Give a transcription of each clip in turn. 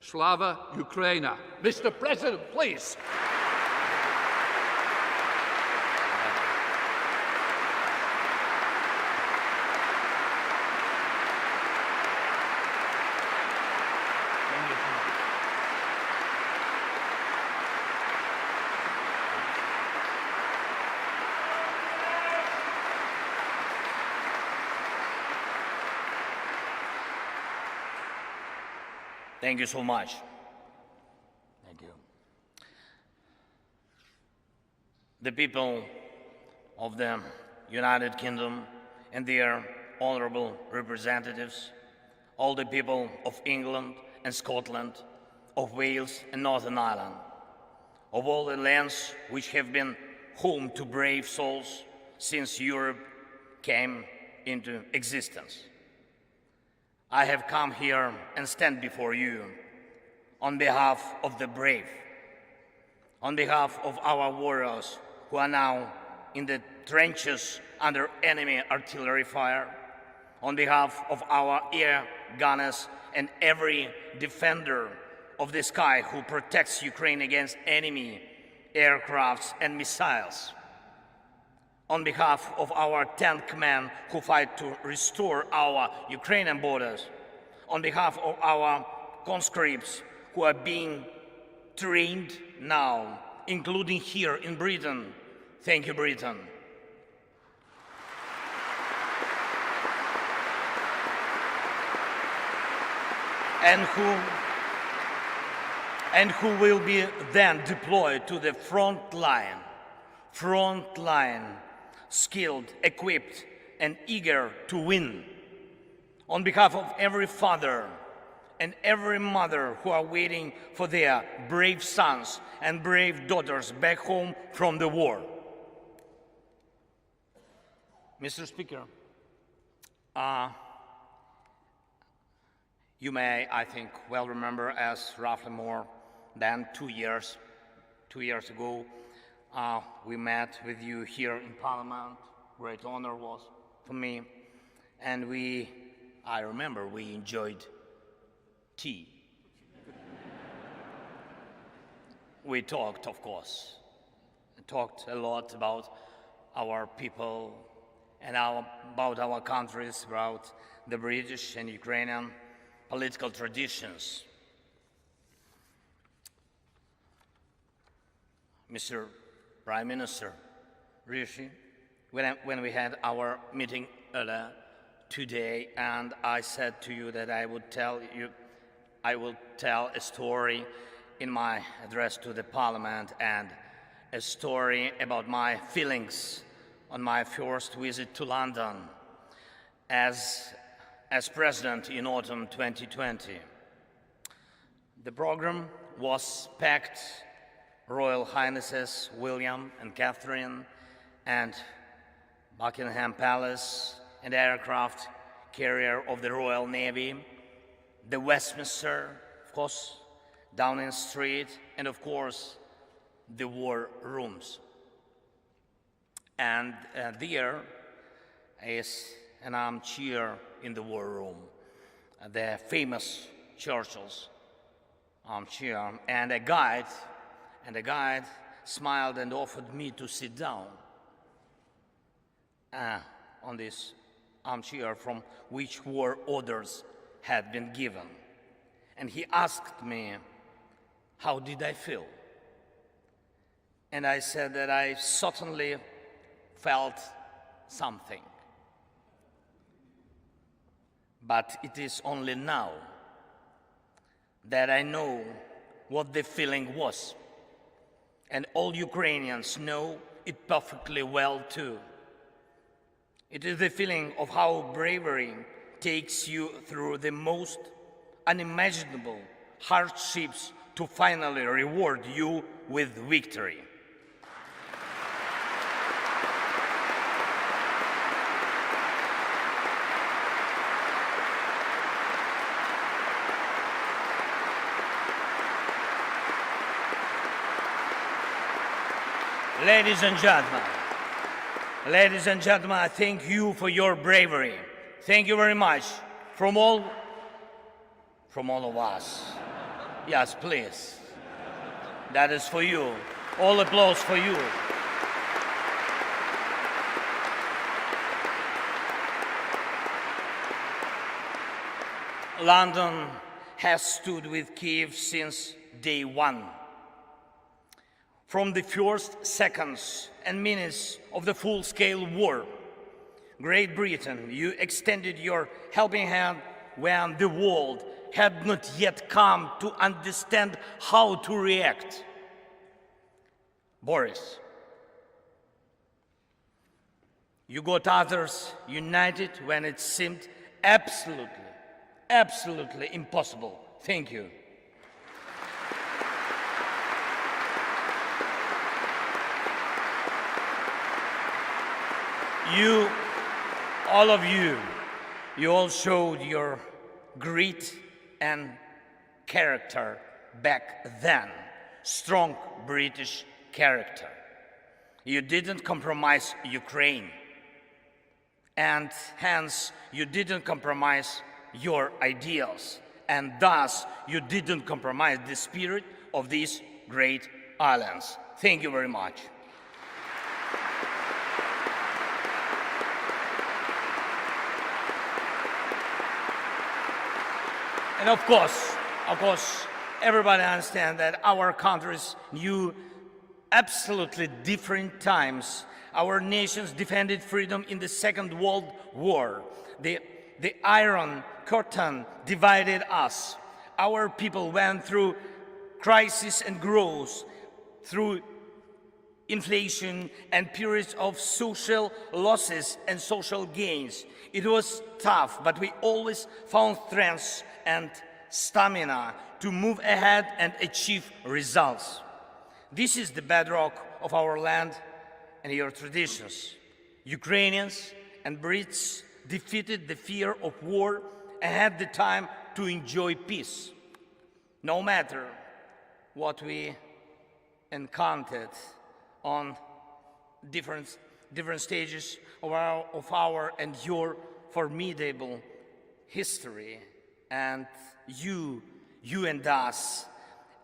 Slava Ukraina. Mr. President, please. Thank you so much. Thank you. The people of the United Kingdom and their honorable representatives, all the people of England and Scotland, of Wales and Northern Ireland, of all the lands which have been home to brave souls since Europe came into existence. I have come here and stand before you on behalf of the brave, on behalf of our warriors who are now in the trenches under enemy artillery fire, on behalf of our air gunners and every defender of the sky who protects Ukraine against enemy aircrafts and missiles, on behalf of our tank men who fight to restore our Ukrainian borders, on behalf of our conscripts who are being trained now, including here in Britain. Thank you, Britain. And who will be then deployed to the front line, skilled, equipped, and eager to win. On behalf of every father and every mother who are waiting for their brave sons and brave daughters back home from the war. Mr. Speaker, you may, I think, well remember as roughly more than 2 years ago, we met with you here in Parliament. Great honor was for me. And I remember we enjoyed tea. We talked, of course. We talked a lot about our people and about our countries, about the British and Ukrainian political traditions. Mr. Prime Minister Rishi, when we had our meeting earlier today, and I said to you that I will tell a story in my address to the Parliament, and a story about my feelings on my first visit to London as President in autumn 2020. The program was packed. Royal Highnesses William and Catherine and Buckingham Palace and aircraft carrier of the Royal Navy, the Westminster, of course, Downing Street, and of course, the war rooms. And there is an armchair in the war room, the famous Churchill's armchair, and a guide smiled and offered me to sit down on this armchair from which war orders had been given. And he asked me, how did I feel? And I said that I certainly felt something. But it is only now that I know what the feeling was. And all Ukrainians know it perfectly well too. It is the feeling of how bravery takes you through the most unimaginable hardships to finally reward you with victory. Ladies and gentlemen, I thank you for your bravery. Thank you very much from all of us. Yes, please. That is for you. All applause for you. London has stood with Kiev since day one. From the first seconds and minutes of the full-scale war, Great Britain, you extended your helping hand when the world had not yet come to understand how to react. Boris, you got others united when it seemed absolutely impossible. Thank you. You, all of you, you all showed your grit and character back then. Strong British character. You didn't compromise Ukraine, and hence you didn't compromise your ideals, and thus you didn't compromise the spirit of these great islands. Thank you very much. And of course, everybody understands that our countries knew absolutely different times. Our nations defended freedom in the Second World War. The Iron Curtain divided us. Our people went through crisis and growth, through inflation and periods of social losses and social gains. It was tough, but we always found strength and stamina to move ahead and achieve results. This is the bedrock of our land and your traditions. Ukrainians and Brits defeated the fear of war and had the time to enjoy peace. No matter what we encountered on different stages of our and your formidable history, and you and us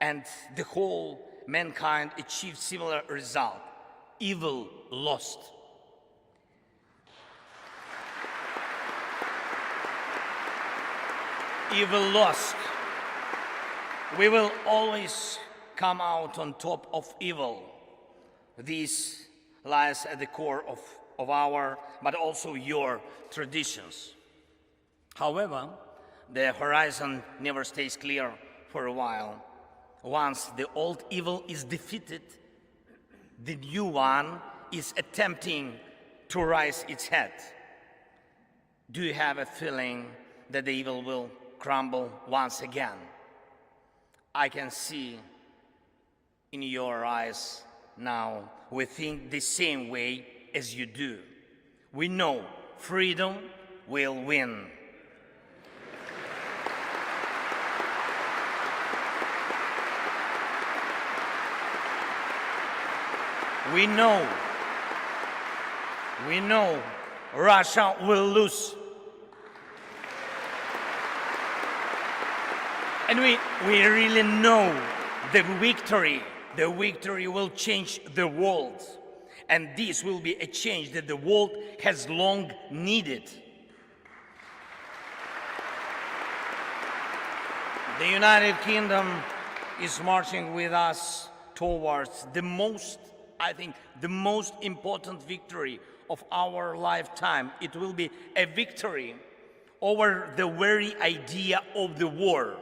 and the whole mankind achieved similar result. Evil lost. Evil lost. We will always come out on top of evil. This lies at the core of our, but also your traditions. However, the horizon never stays clear for a while. Once the old evil is defeated, the new one is attempting to rise its head. Do you have a feeling that the evil will crumble once again? I can see in your eyes now we think the same way as you do. We know freedom will win. We know Russia will lose. And we really know the victory will change the world. And this will be a change that the world has long needed. The United Kingdom is marching with us towards the most important victory of our lifetime. It will be a victory over the very idea of the war.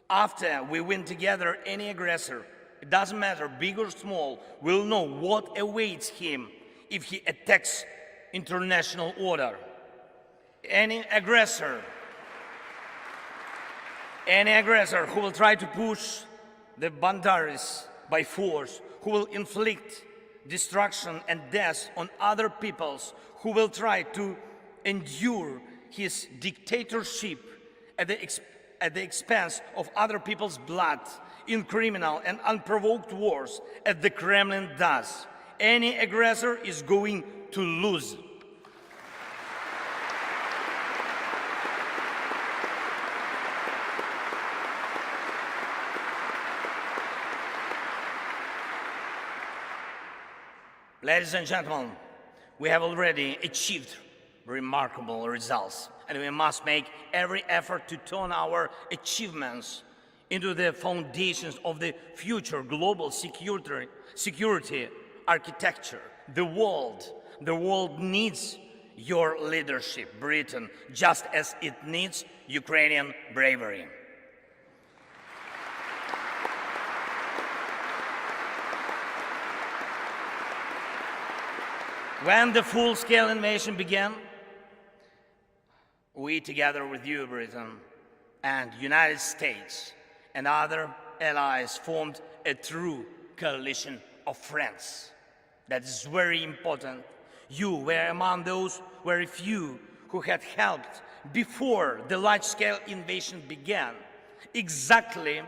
After we win together, any aggressor, it doesn't matter, big or small, will know what awaits him if he attacks international order. Any aggressor who will try to push the boundaries by force, who will inflict destruction and death on other peoples, who will try to endure his dictatorship at the expense of other people's blood in criminal and unprovoked wars, as the Kremlin does. Any aggressor is going to lose. Ladies and gentlemen, we have already achieved remarkable results, and we must make every effort to turn our achievements into the foundations of the future global security architecture. The world needs your leadership, Britain, just as it needs Ukrainian bravery. When the full-scale invasion began, we, together with you, Britain, and United States and other allies, formed a true coalition of friends. That is very important. You were among those very few who had helped before the large-scale invasion began, exactly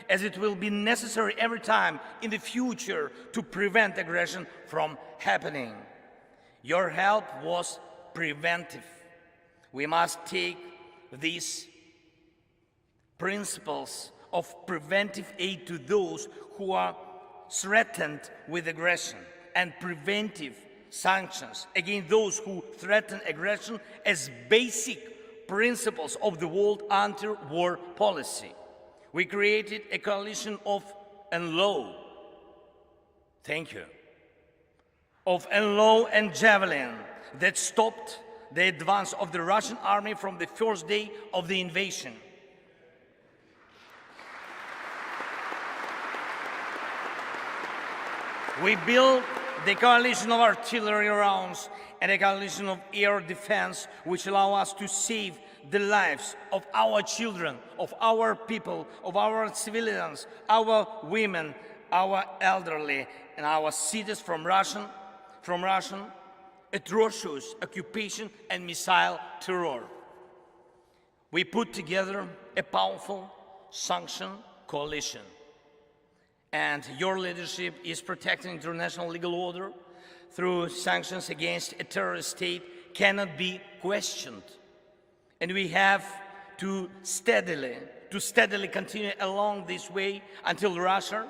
as it will be necessary every time in the future to prevent aggression from happening. Your help was preventive. We must take these principles of preventive aid to those who are threatened with aggression and preventive sanctions against those who threaten aggression as basic principles of the world anti-war policy. We created a coalition of NLAW. Thank you. Of NLAW and Javelin that stopped the advance of the Russian army from the first day of the invasion. We built the coalition of artillery rounds and a coalition of air defense which allow us to save the lives of our children, of our people, of our civilians, our women, our elderly, and our cities from Russian atrocious occupation and missile terror. We put together a powerful sanction coalition, and your leadership is protecting international legal order through sanctions against a terrorist state cannot be questioned. And we have to steadily continue along this way until Russia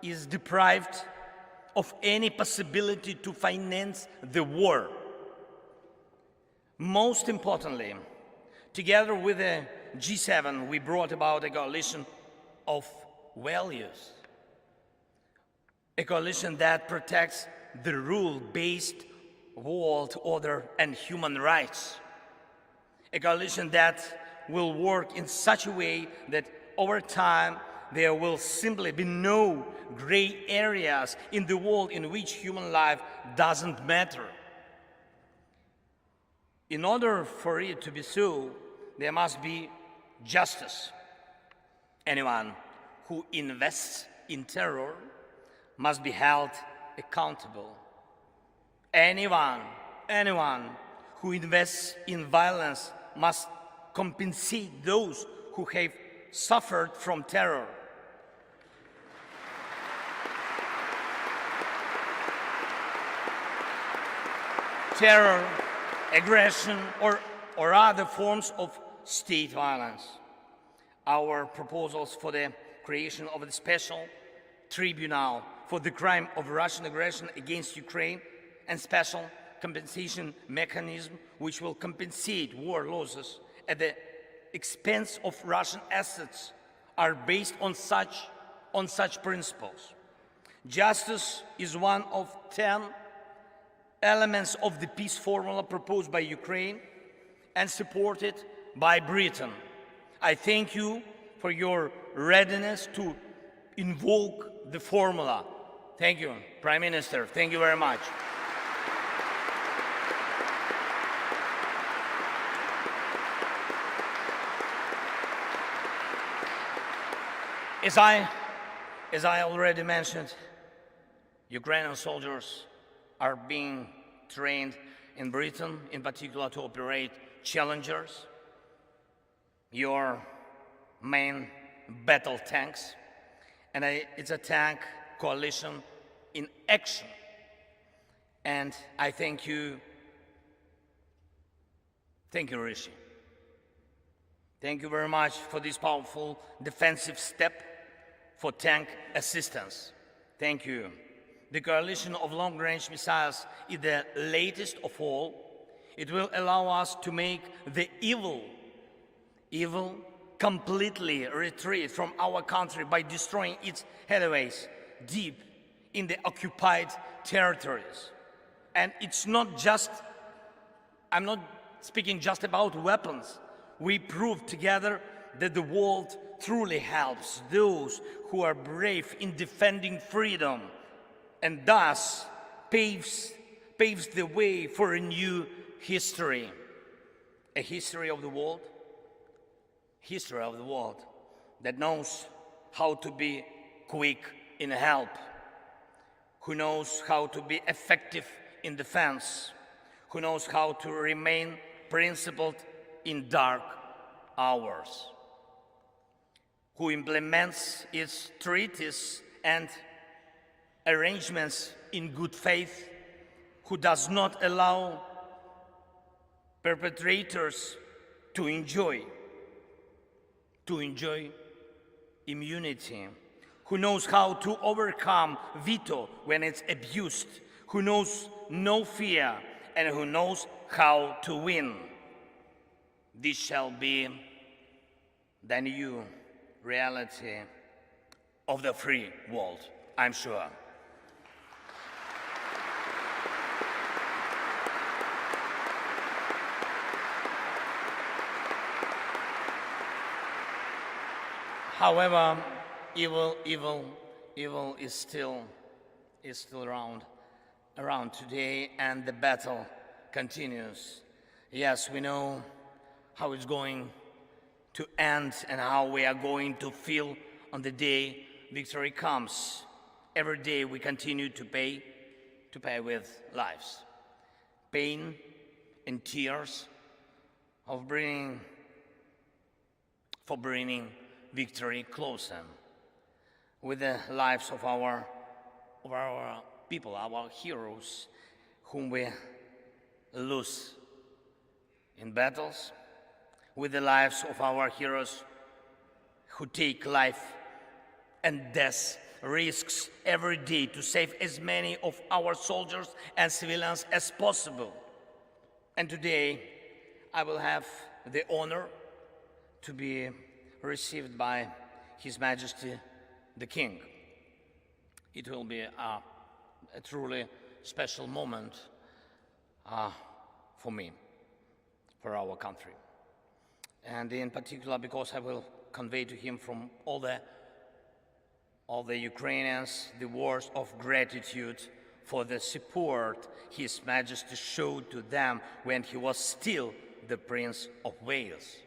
is deprived of any possibility to finance the war. Most importantly, together with the G7, we brought about a coalition of values, a coalition that protects the rule-based world order and human rights, a coalition that will work in such a way that over time there will simply be no gray areas in the world in which human life doesn't matter. In order for it to be so, there must be justice. Anyone who invests in terror must be held accountable. Anyone who invests in violence must compensate those who have suffered from terror. Terror, aggression, or other forms of state violence. Our proposals for the creation of a special tribunal for the crime of Russian aggression against Ukraine and special compensation mechanism which will compensate war losses at the expense of Russian assets are based on such principles. Justice is one of 10 elements of the peace formula proposed by Ukraine and supported by Britain. I thank you for your readiness to invoke the formula. Thank you, Prime Minister. Thank you very much. As I already mentioned, Ukrainian soldiers are being trained in Britain, in particular to operate Challengers, your main battle tanks, and it's a tank coalition in action. And I thank you, Rishi. Thank you very much for this powerful defensive step for tank assistance. Thank you. The coalition of long-range missiles is the latest of all. It will allow us to make the evil completely retreat from our country by destroying its headways deep in the occupied territories. And it's not just, I'm not speaking just about weapons. We proved together that the world truly helps those who are brave in defending freedom, and thus paves the way for a new history. A history of the world that knows how to be quick in help, who knows how to be effective in defense, who knows how to remain principled in dark hours, who implements its treaties and arrangements in good faith, who does not allow perpetrators to enjoy immunity, who knows how to overcome veto when it's abused, who knows no fear, and who knows how to win. This shall be the new reality of the free world, I'm sure. However, evil is still around today, and the battle continues. Yes, we know how it's going to end and how we are going to feel on the day victory comes. Every day we continue to pay with lives, pain and tears for bringing victory closer, with the lives of our people, our heroes, whom we lose in battles, with the lives of our heroes who take life and death risks every day to save as many of our soldiers and civilians as possible. And today, I will have the honor to be received by His Majesty the King. It will be a truly special moment for me, for our country. And in particular, because I will convey to him from all the Ukrainians the words of gratitude for the support His Majesty showed to them when he was still the Prince of Wales.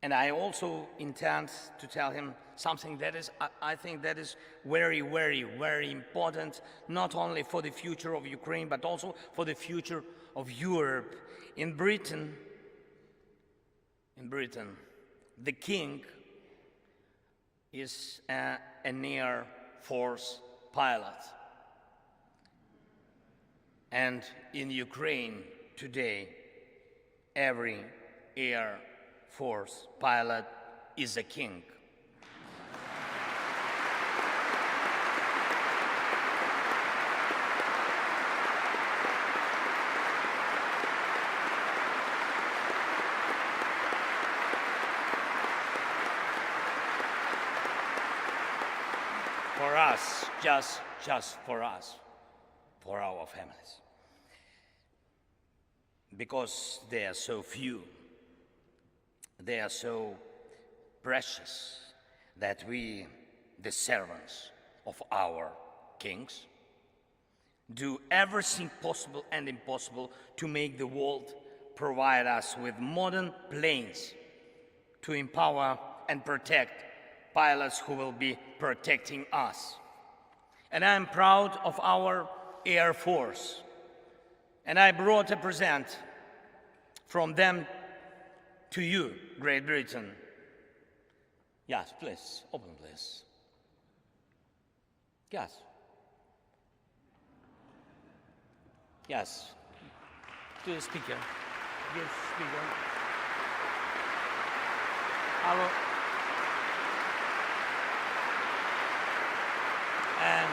And I also intend to tell him something that is, I think that is very, very, very important, not only for the future of Ukraine, but also for the future of Europe. In Britain, the king is an Air Force pilot. And in Ukraine today, every Air Force pilot is a king. For us, just for us, for our families. Because they are so few, they are so precious that we, the servants of our kings, do everything possible and impossible to make the world provide us with modern planes to empower and protect pilots who will be protecting us. And I'm proud of our Air Force. And I brought a present from them to you, Great Britain. Yes, please, open please. Yes. Yes. To the speaker. Yes, speaker. I will. And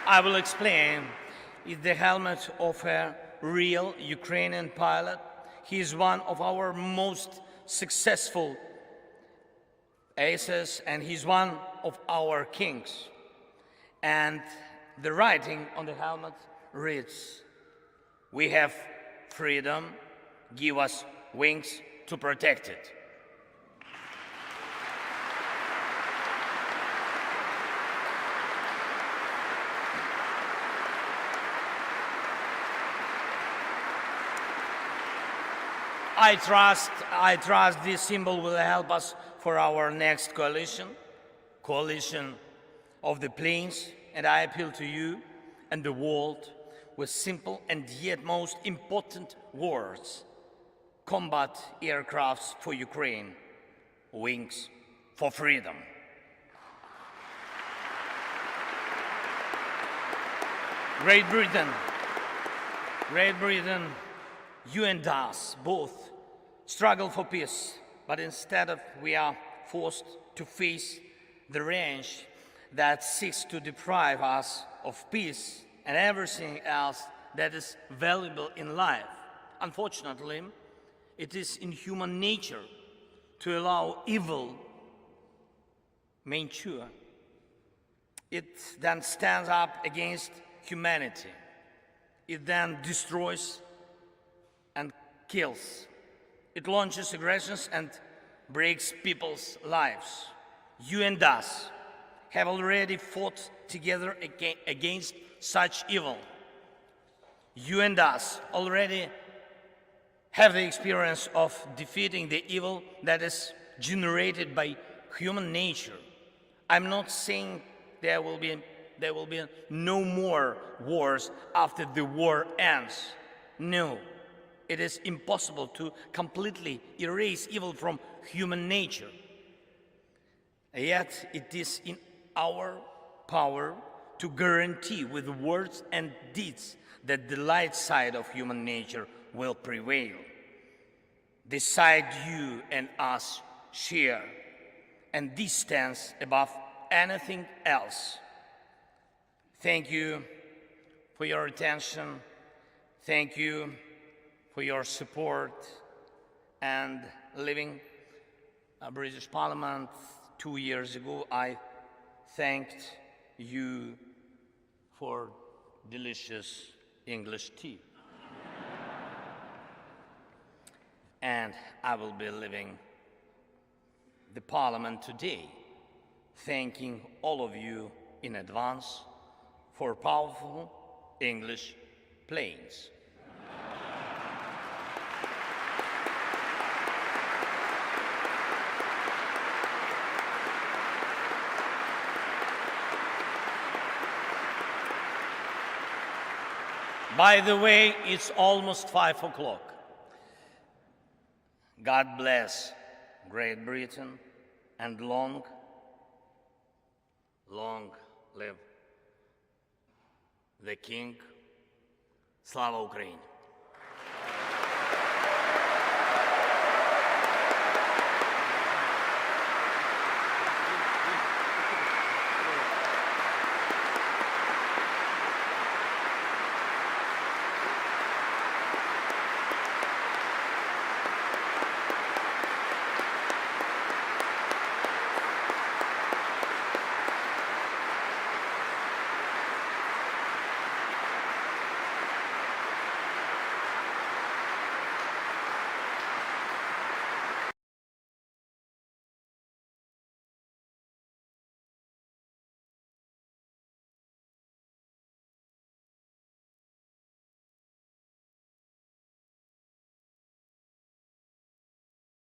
I will explain. It's the helmet of a real Ukrainian pilot. He is one of our most successful aces, and he's one of our kings. And the writing on the helmet reads, "We have freedom, give us wings to protect it." I trust this symbol will help us for our next coalition of the plains, and I appeal to you and the world with simple and yet most important words: combat aircrafts for Ukraine, wings for freedom. Great Britain, you and us both struggle for peace, but instead we are forced to face the range that seeks to deprive us of peace and everything else that is valuable in life. Unfortunately, it is in human nature to allow evil mature. It then stands up against humanity. It then destroys and kills. It launches aggressions and breaks people's lives. You and us have already fought together against such evil. You and us already have the experience of defeating the evil that is generated by human nature. I'm not saying there will be no more wars after the war ends. No. It is impossible to completely erase evil from human nature. Yet it is in our power to guarantee with words and deeds that the light side of human nature will prevail. The side you and us share, and this stands above anything else. Thank you for your attention. Thank you for your support. And leaving a British Parliament 2 years ago, I thanked you for delicious English tea. And I will be leaving the Parliament today, thanking all of you in advance for powerful English planes. By the way, it's almost 5 o'clock. God bless Great Britain and long live the King. Slava Ukraini!